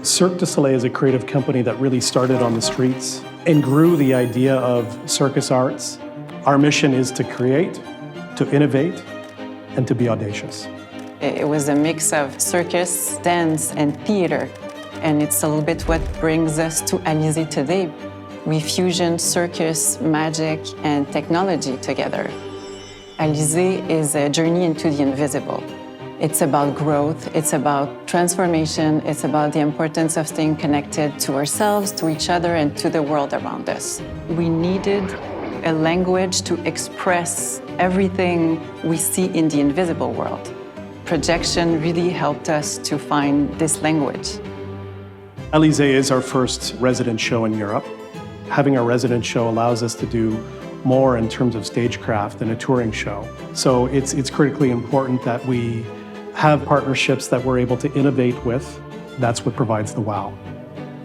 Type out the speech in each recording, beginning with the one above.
Cirque du Soleil is a creative company that really started on the streets and grew the idea of circus arts. Our mission is to create, to innovate, and to be audacious. It was a mix of circus, dance, and theater. And it's a little bit what brings us to ALIZÉ today. We fusion circus, magic, and technology together. ALIZÉ is a journey into the invisible. It's about growth, it's about transformation, it's about the importance of staying connected to ourselves, to each other, and to the world around us. We needed a language to express everything we see in the invisible world. Projection really helped us to find this language. ALIZÉ is our first resident show in Europe. Having a resident show allows us to do more in terms of stagecraft than a touring show. So it's critically important that we have partnerships that we're able to innovate with. That's what provides the wow.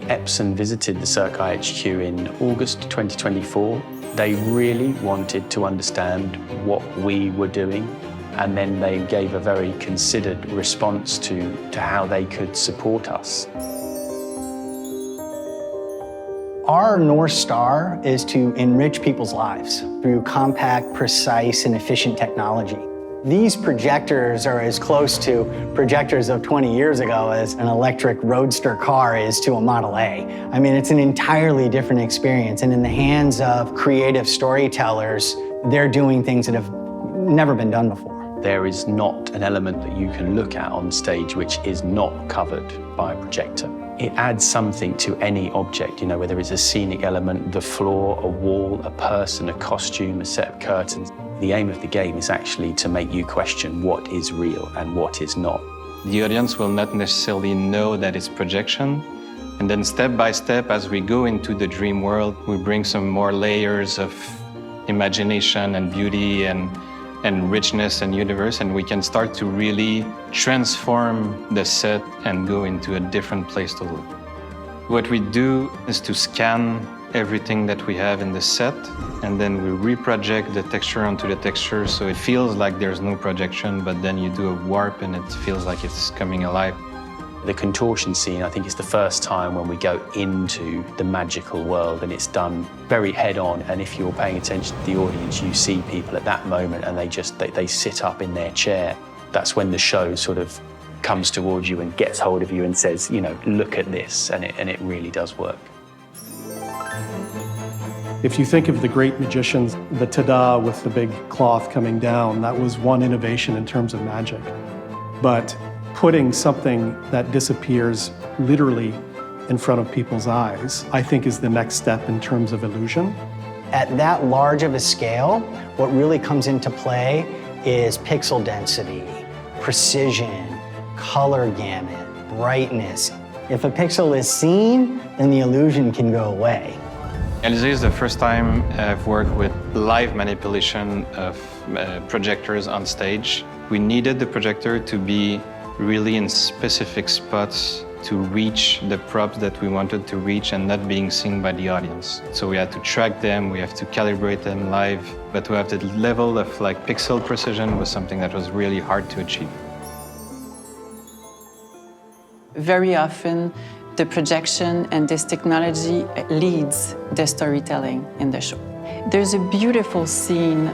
Epson visited the Cirque HQ in August 2024. They really wanted to understand what we were doing, and then they gave a very considered response to how they could support us. Our North Star is to enrich people's lives through compact, precise, and efficient technology. These projectors are as close to projectors of 20 years ago as an electric roadster car is to a Model A. I mean, it's an entirely different experience, and in the hands of creative storytellers, they're doing things that have never been done before. There is not an element that you can look at on stage which is not covered by a projector. It adds something to any object, you know, whether it's a scenic element, the floor, a wall, a person, a costume, a set of curtains. The aim of the game is actually to make you question what is real and what is not. The audience will not necessarily know that it's projection. And then step by step, as we go into the dream world, we bring some more layers of imagination and beauty and richness and universe, and we can start to really transform the set and go into a different place to live. What we do is to scan everything that we have in the set, and then we reproject the texture onto the texture, so it feels like there's no projection, but then you do a warp and it feels like it's coming alive. The contortion scene, I think, is the first time when we go into the magical world, and it's done very head-on. And if you're paying attention to the audience, you see people at that moment and they sit up in their chair. That's when the show sort of comes towards you and gets hold of you and says, you know, look at this, and it really does work. If you think of the great magicians, the ta-da with the big cloth coming down, that was one innovation in terms of magic. But putting something that disappears literally in front of people's eyes, I think is the next step in terms of illusion. At that large of a scale, what really comes into play is pixel density, precision, color gamut, brightness. If a pixel is seen, then the illusion can go away. ALIZÉ is the first time I've worked with live manipulation of projectors on stage. We needed the projector to be really in specific spots to reach the props that we wanted to reach and not being seen by the audience. So we had to track them, we have to calibrate them live, but to have the level of pixel precision was something that was really hard to achieve. Very often, the projection and this technology leads the storytelling in the show. There's a beautiful scene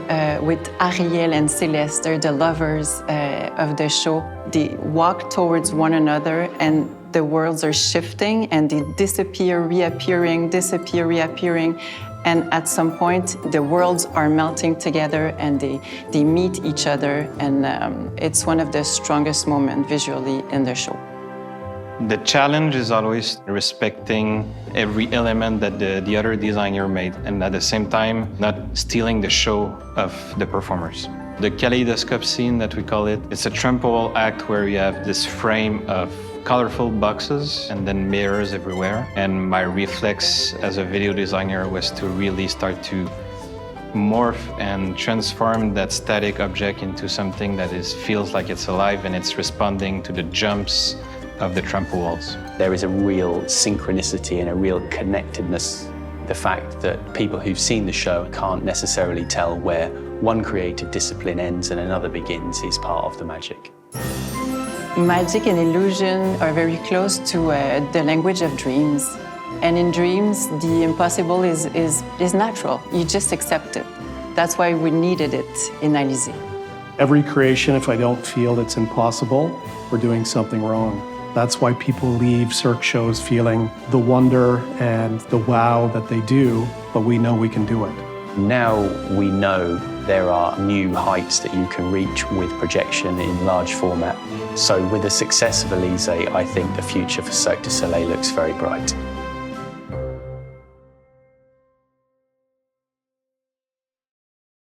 with Ariel and Céleste. They're the lovers of the show. They walk towards one another and the worlds are shifting and they disappear, reappearing, disappear, reappearing. And at some point, the worlds are melting together and they meet each other. And it's one of the strongest moments visually in the show. The challenge is always respecting every element that the other designer made, and at the same time, not stealing the show of the performers. The kaleidoscope scene that we call it, it's a trample act where you have this frame of colorful boxes and then mirrors everywhere. And my reflex as a video designer was to really start to morph and transform that static object into something that feels like it's alive and it's responding to the jumps of the trample walls. There is a real synchronicity and a real connectedness. The fact that people who've seen the show can't necessarily tell where one creative discipline ends and another begins is part of the magic. Magic and illusion are very close to the language of dreams. And in dreams, the impossible is natural. You just accept it. That's why we needed it in ALIZÉ. Every creation, if I don't feel it's impossible, we're doing something wrong. That's why people leave Cirque shows feeling the wonder and the wow that they do, but we know we can do it. Now we know there are new heights that you can reach with projection in large format. So with the success of ALIZÉ, I think the future for Cirque du Soleil looks very bright.